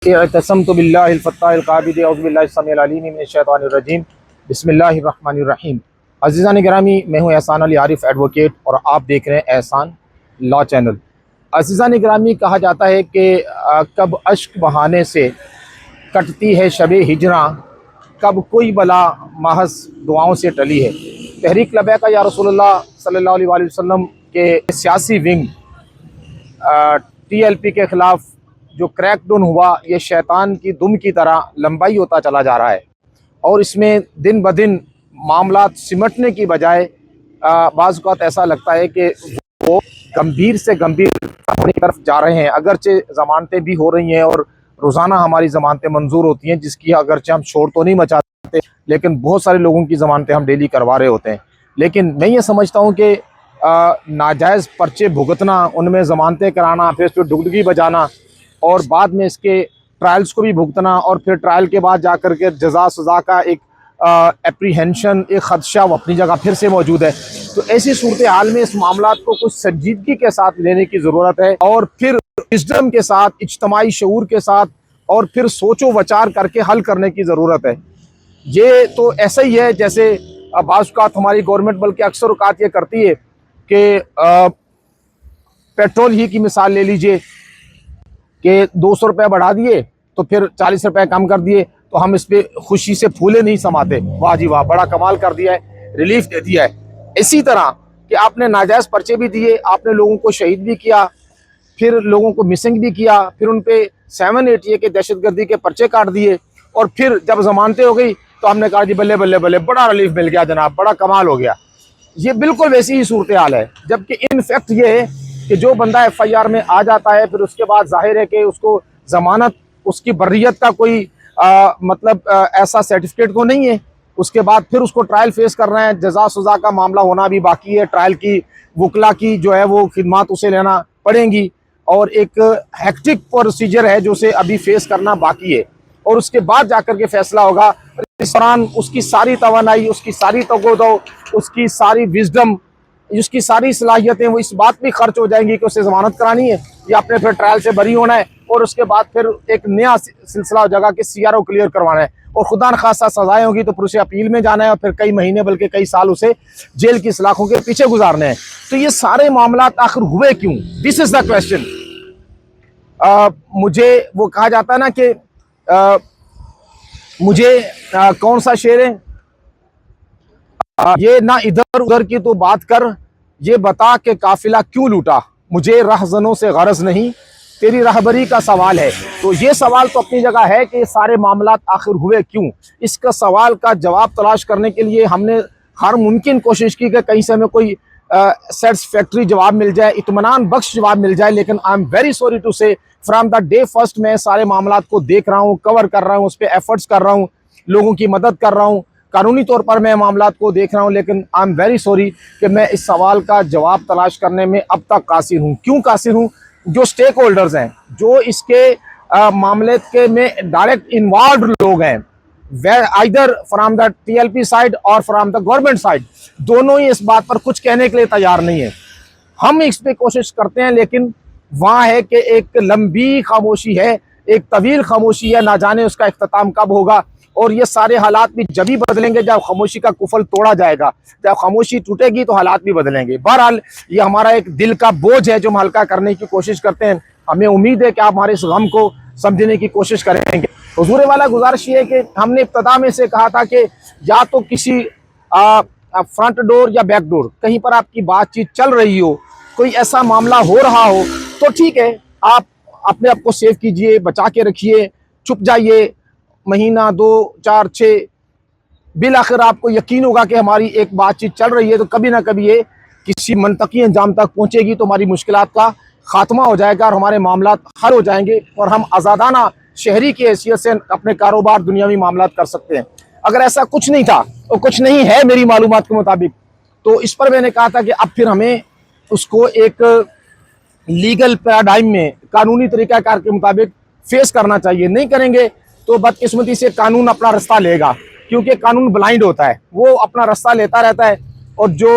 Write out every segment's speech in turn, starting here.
तसम्तु बिल्लाहिल फ़त्ताहिल क़ाबिद औज़ु बिल्लाहि समीइल अलीम मिनश शैतानिर रजीम बिस्मिल्लाहिर रहमानिर रहीम। अज़ीज़ान गिरामी, मैं हूँ एहसान अली आरिफ एडवोकेट और आप देख रहे हैं एहसान लॉ चैनल। अज़ीज़ान गिरामी, कहा जाता है कि कब अश्क बहाने से कटती है शबे हिजरा, कब कोई बला महज दुआओं से टली है। तहरीक लबैक या रसूलुल्लाह सल्लल्लाहु अलैहि वसल्लम के सियासी विंग TLP के ख़िलाफ़ जो क्रैकडाउन हुआ, ये शैतान की दुम की तरह लंबाई होता चला जा रहा है और इसमें दिन ब दिन मामलात सिमटने की बजाय बाज़ औक़ात ऐसा लगता है कि वो गंभीर से गंभीर होने की तरफ जा रहे हैं। अगरचे ज़मानतें भी हो रही हैं और रोज़ाना हमारी ज़मानतें मंजूर होती हैं, जिसकी अगरचे हम शोर तो नहीं मचाते, लेकिन बहुत सारे लोगों की ज़मानतें हम डेली करवा रहे होते हैं। लेकिन मैं ये समझता हूँ कि नाजायज़ पर्चे भुगतना, उनमें ज़मानतें कराना, फिर उस पर डुगडुगी बजाना और बाद में इसके ट्रायल्स को भी भुगतना और फिर ट्रायल के बाद जाकर के जज़ा सज़ा का एक एप्रीहेंशन, एक ख़दशा वो अपनी जगह फिर से मौजूद है। तो ऐसी सूरत हाल में इस मामला को कुछ संजीदगी के साथ लेने की ज़रूरत है और फिर विज़डम के साथ, इज्तमाई शऊर के साथ और फिर सोचो विचार करके हल करने की ज़रूरत है। ये तो ऐसा ही है जैसे बाज़ औक़ात हमारी गवर्नमेंट बल्कि अक्सर औक़ात ये करती है कि पेट्रोल ही की मिसाल ले लीजिए कि 200 रुपये बढ़ा दिए तो फिर 40 रुपये कम कर दिए, तो हम इस पर खुशी से फूले नहीं समाते, वाह जी वाह, बड़ा कमाल कर दिया है, रिलीफ दे दिया है। इसी तरह कि आपने नाजायज़ पर्चे भी दिए, आपने लोगों को शहीद भी किया, फिर लोगों को मिसिंग भी किया, फिर उन पर 780 के दहशतगर्दी के पर्चे काट दिए और फिर जब जमानतें हो गई तो हमने कहा जी बल्ले बल्ले बल्ले, बड़ा रिलीफ मिल गया जनाब, बड़ा कमाल हो गया। ये बिल्कुल वैसी ही सूरत हाल है। जबकि इन फैक्ट ये है कि जो बंदा FIR में आ जाता है, फिर उसके बाद जाहिर है कि उसको ज़मानत, उसकी बर्रियत का कोई ऐसा सर्टिफिकेट तो नहीं है। उसके बाद फिर उसको ट्रायल फेस करना है, जज़ा सज़ा का मामला होना भी बाकी है, ट्रायल की वकला की जो है वो खिदमात उसे लेना पड़ेंगी और एक हेक्टिक प्रोसीजर है जो उसे अभी फेस करना बाकी है और उसके बाद जाकर के फैसला होगा। इस दौरान उसकी सारी तवानाई, उसकी सारी तगोदो, उसकी सारी विजडम, उसकी सारी सलाहियतें वो इस बात भी खर्च हो जाएंगी कि उसे ज़मानत करानी है या अपने फिर ट्रायल से बरी होना है और उसके बाद फिर एक नया सिलसिला हो जाएगा कि CRO क्लियर करवाना है और खुदा न खासा सजाएं होगी तो फिर उसे अपील में जाना है और फिर कई महीने बल्कि कई साल उसे जेल की सलाखों के पीछे गुजारने हैं। तो ये सारे मामला आखिर हुए क्यों? This is the question. मुझे वो कहा जाता है ना कि मुझे कौन सा शेर है, ये ना इधर उधर की तो बात कर, ये बता के काफिला क्यों लूटा, मुझे रहजनों से गरज नहीं, तेरी रहबरी का सवाल है। तो ये सवाल तो अपनी जगह है कि सारे मामला आखिर हुए क्यों। इसका सवाल का जवाब तलाश करने के लिए हमने हर मुमकिन कोशिश की कि कहीं से हमें कोई सेटिस्फैक्ट्री जवाब मिल जाए, इत्मीनान बख्श जवाब मिल जाए। लेकिन I am very sorry to say, from the day first मैं सारे मामला को देख रहा हूँ, कवर कर रहा हूँ, उस पर एफर्ट्स कर रहा हूँ, लोगों की मदद कर रहा हूँ, कानूनी तौर पर मैं मामलात को देख रहा हूँ। लेकिन आई एम वेरी सॉरी कि मैं इस सवाल का जवाब तलाश करने में अब तक कासिर हूँ। क्यों कासिर हूँ? जो स्टेक होल्डर्स हैं, जो इसके मामले के में डायरेक्ट इन्वॉल्व लोग हैं, either from the TLP side और फ्रॉम द गवर्नमेंट साइड, दोनों ही इस बात पर कुछ कहने के लिए तैयार नहीं है। हम इस पे कोशिश करते हैं लेकिन वहाँ है कि एक लंबी खामोशी है, एक तवील खामोशी है, ना जाने उसका इख्तिताम कब होगा। और ये सारे हालात भी जब ही बदलेंगे जब खामोशी का कुफल तोड़ा जाएगा। जब खामोशी टूटेगी तो हालात भी बदलेंगे। बहरहाल ये हमारा एक दिल का बोझ है जो हम हल्का करने की कोशिश करते हैं। हमें उम्मीद है कि आप हमारे इस गम को समझने की कोशिश करेंगे। हुजूर वाला गुजारिश ये है कि हमने इब्तदा में से कहा था कि या तो किसी फ्रंट डोर या बैक डोर कहीं पर आपकी बातचीत चल रही हो, कोई ऐसा मामला हो रहा हो तो ठीक है, आप अपने आप को सेव कीजिए, बचा के रखिए, चुप जाइए, महीना 2 4 6 बिल आखिर आपको यकीन होगा कि हमारी एक बातचीत चल रही है तो कभी ना कभी ये किसी मनतकी अंजाम तक पहुंचेगी, तो हमारी मुश्किलात का खात्मा हो जाएगा और हमारे मामला हल हो जाएंगे और हम आज़ादाना शहरी की हैसियत से अपने कारोबार, दुनियावी मामला कर सकते हैं। अगर ऐसा कुछ नहीं था और कुछ नहीं है मेरी मालूमात के मुताबिक, तो इस पर मैंने कहा था कि अब फिर हमें उसको एक लीगल पैराडाइम में कानूनी तरीक़ाकार के मुताबिक फेस करना चाहिए। नहीं करेंगे तो बदकिस्मती से कानून अपना रास्ता लेगा, क्योंकि कानून ब्लाइंड होता है, वो अपना रास्ता लेता रहता है। और जो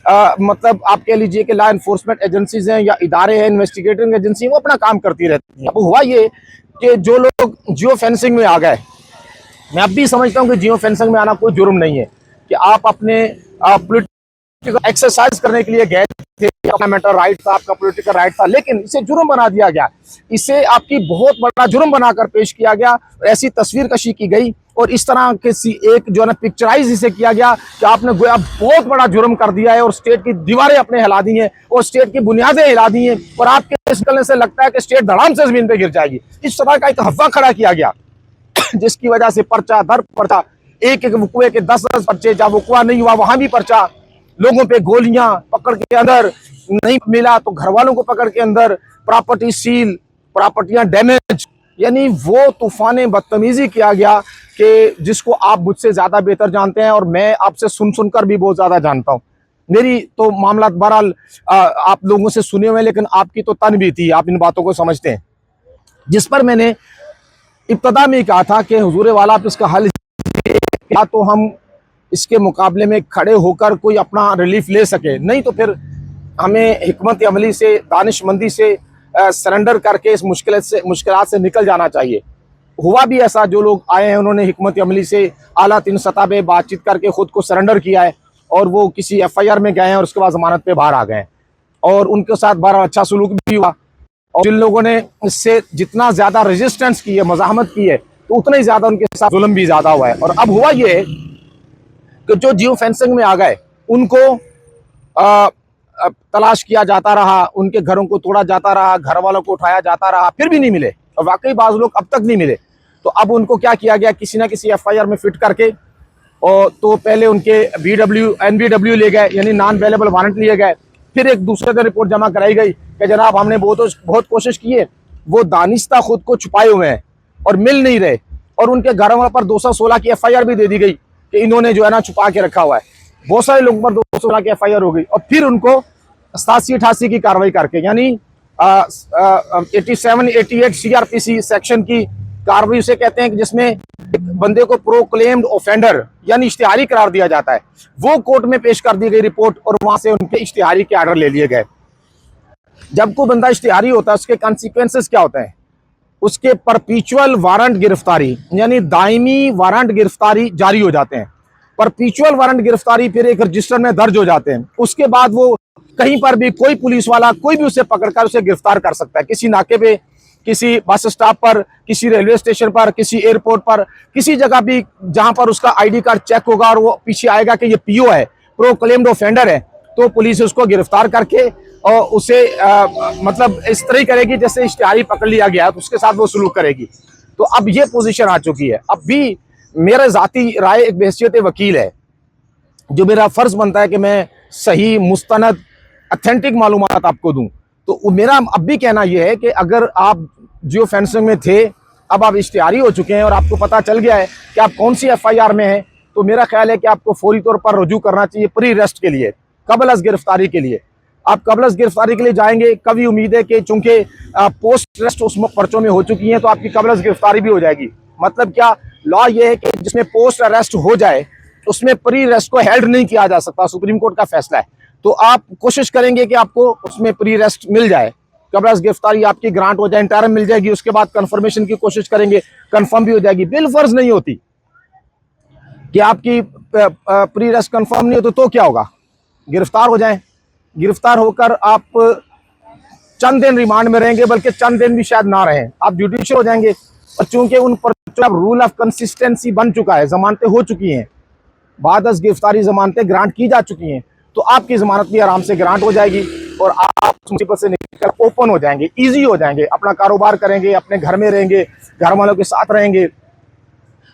आप कह लीजिए कि लॉ इन्फोर्समेंट एजेंसीज हैं या इदारे हैं, इन्वेस्टिगेटिंग एजेंसी, वो अपना काम करती रहती हैं। अब हुआ ये कि जो लोग जियो फेंसिंग में आ गए, मैं अब भी समझता हूं कि जियो फेंसिंग में आना कोई जुर्म नहीं है कि आप अपने पॉलिटिकल एक्सरसाइज करने के लिए गए थे, अपना राइट था, आपका पॉलिटिकल राइट था, लेकिन इसे जुर्म बना दिया गया, इसे आपकी बहुत बड़ा जुर्म बनाकर पेश किया गया, ऐसी तस्वीर कशी की गई और इस तरह के एक जो है ना पिक्चराइज इसे किया गया कि आपने गोया बहुत बड़ा जुर्म कर दिया है और स्टेट की दीवारें अपने हिला दी हैं और स्टेट की बुनियादें हिला दी हैं और आपके निकलने से लगता है कि स्टेट धड़ाम से जमीन पर गिर जाएगी। इस तरह का एक हवा खड़ा किया गया जिसकी वजह से पर्चा दर पर्चा, एक एक वकुए के 10-10 पर्चे, जब वकुआ नहीं हुआ वहां भी पर्चा, लोगों पे गोलियां, पकड़ के अंदर, नहीं मिला तो घर वालों को पकड़ के अंदर, प्रॉपर्टी सील, प्रॉपर्टियां डैमेज, यानी वो तूफान बदतमीजी किया गया कि जिसको आप मुझसे ज्यादा बेहतर जानते हैं और मैं आपसे सुन सुनकर भी बहुत ज्यादा जानता हूं। मेरी तो मामला बहरहाल आप लोगों से सुने हुए, लेकिन आपकी तो तन भी थी, आप इन बातों को समझते हैं, जिस पर मैंने इब्तदा में कहा था कि हुजूर वाला आप इसका हल या तो हम इसके मुकाबले में खड़े होकर कोई अपना रिलीफ ले सके, नहीं तो फिर हमें हिकमत अमली से, दानिशमंदी से सरेंडर करके इस मुश्किलात से निकल जाना चाहिए। हुआ भी ऐसा, जो लोग आए हैं उन्होंने हिकमत अमली से आला 3 सतह पे बातचीत करके खुद को सरेंडर किया है और वो किसी FIR में गए हैं और उसके बाद जमानत पे बाहर आ गए हैं और उनके साथ बड़ा अच्छा सलूक भी हुआ। और जिन लोगों ने इससे जितना ज्यादा रेजिस्टेंस की है, मज़ाहमत की है, तो उतना ही ज्यादा उनके साथ जुल्म भी ज्यादा हुआ है। और अब हुआ ये कि जो जियो फेंसिंग में आ गए उनको तलाश किया जाता रहा, उनके घरों को तोड़ा जाता रहा, घर वालों को उठाया जाता रहा, फिर भी नहीं मिले और वाकई बाज लोग अब तक नहीं मिले। तो अब उनको क्या किया गया, किसी ना किसी FIR में फिट करके, और तो पहले उनके NBW ले गए, यानी नॉन अवेलेबल वारंट लिए गए, फिर एक दूसरे दिन रिपोर्ट जमा कराई गई कि जनाब हमने बहुत कोशिश की है, वो दानिस्ता खुद को छुपाए हुए हैं और मिल नहीं रहे, और उनके घरों पर 216 की FIR भी दे दी गई कि इन्होंने जो है ना छुपा के रखा हुआ है। बहुत सारे लोगों पर 216 की FIR हो गई और फिर उनको 87-88 की कार्रवाई करके, यानी 87-88 CRPC सेक्शन की कार्रवाई उसे कहते हैं कि जिसमें बंदे को प्रोक्लेम्ड ऑफेंडर यानी इश्तिहारी करार दिया जाता है, वो कोर्ट में पेश कर दी गई रिपोर्ट और वहां से उनके इश्तिहारी के आर्डर ले लिए गए। जब कोई बंदा इश्तिहारी होता है उसके कॉन्सिक्वेंसेस क्या होते हैं, उसके परपीचुअल वारंट गिरफ्तारी यानी दायमी वारंट गिरफ्तारी जारी हो जाते हैं। परपीचुअल वारंट गिरफ्तारी फिर एक रजिस्टर में दर्ज हो जाते हैं, उसके बाद वो कहीं पर भी कोई पुलिस वाला कोई भी उसे पकड़कर उसे गिरफ्तार कर सकता है, किसी नाके पे, किसी बस स्टॉप पर, किसी रेलवे स्टेशन पर, किसी एयरपोर्ट पर, किसी जगह भी जहां पर उसका ID कार्ड चेक होगा और वो पीछे आएगा कि ये PO है, प्रोक्लेम्ड ऑफेंडर है, तो पुलिस उसको गिरफ्तार करके और उसे मतलब इस तरह करेगी जैसे इश्तिहारी पकड़ लिया गया है, तो उसके साथ वो सलूक करेगी। तो अब ये पोजीशन आ चुकी है। अब भी मेरा जाती राय एक बहैसियत वकील है, जो मेरा फर्ज बनता है कि मैं सही, मुस्तनद, ऑथेंटिक मालूमात आपको दूं। तो मेरा अब भी कहना यह है कि अगर आप जियो फेंसिंग में थे, अब आप इश्तिहारी हो चुके हैं और आपको पता चल गया है कि आप कौन सी FIR में हैं, तो मेरा ख्याल है कि आपको फौरी तौर पर रुजू करना चाहिए प्री अरेस्ट के लिए, कबल अज गिरफ्तारी के लिए। आप कबल अज गिरफ्तारी के लिए जाएंगे, कभी उम्मीद है कि चूंकि पोस्ट अरेस्ट उस पर्चों में हो चुकी हैं तो आपकी कबल अज गिरफ्तारी भी हो जाएगी। मतलब क्या, लॉ ये है कि जिसमें पोस्ट अरेस्ट हो जाए उसमें प्री अरेस्ट को हेल्ड नहीं किया जा सकता, सुप्रीम कोर्ट का फैसला है। तो आप कोशिश करेंगे कि आपको उसमें प्री अरेस्ट मिल जाए, कबल अज गिरफ्तारी आपकी ग्रांट हो जाए, इंटरम मिल जाएगी, उसके बाद कंफर्मेशन की कोशिश करेंगे, कंफर्म भी हो जाएगी। बिल फर्ज नहीं होती कि आपकी प्री अरेस्ट कंफर्म नहीं हो तो क्या होगा, गिरफ्तार हो जाएं, गिरफ्तार होकर आप चंद दिन रिमांड में रहेंगे, बल्कि चंद दिन भी शायद ना रहें, आप जुडिशियल हो जाएंगे। और चूंकि उन पर रूल ऑफ कंसिस्टेंसी बन चुका है, जमानतें हो चुकी हैं, बाद अज गिरफ्तारी जमानतें ग्रांट की जा चुकी हैं, तो आपकी जमानत भी आराम से ग्रांट हो जाएगी और आप मुसीबत से निकल ओपन हो जाएंगे, इजी हो जाएंगे, अपना कारोबार करेंगे, अपने घर में रहेंगे, घर वालों के साथ रहेंगे।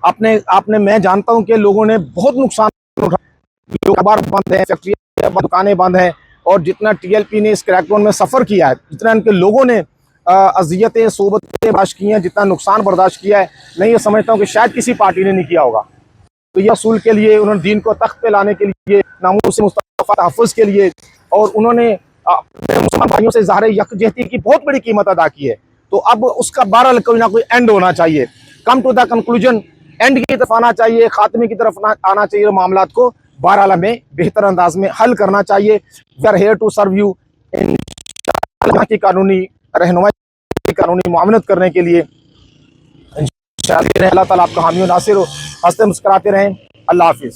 आपने मैं जानता हूं कि लोगों ने बहुत नुकसान उठाया, कारोबार बंद है, फैक्ट्रियां, दुकानें बंद हैं, और जितना TLP ने इस क्रैकडाउन में सफर किया है, जितना इनके लोगों ने अजियतें, सोबतें बर्दाश्त की हैं, जितना नुकसान बर्दाश्त किया है, मैं ये समझता हूँ कि शायद किसी पार्टी ने नहीं किया होगा। तो यह असूल के लिए उन्होंने दीन को तख्त पे लाने के लिए, नामूस मुस्तफा तहफ़्फ़ुज़ के लिए, और उन्होंने अपने मुसलमान भाइयों से ज़ाहिर यकजहती की बहुत बड़ी कीमत अदा की है। तो अब उसका बहरहाल कोई ना कोई एंड होना चाहिए, come to the conclusion, end की तरफ आना चाहिए, खात्मे की तरफ आना चाहिए, मामलात को बहरहाल में बेहतर अंदाज में हल करना चाहिए। We are here to serve you की कानूनी रहनुमाई, कानूनी मुआवनत करने के लिए अल्लाह ताला आपका हामी और नासिर हो। हंसते मुस्कुराते रहें। अल्लाह हाफिज़।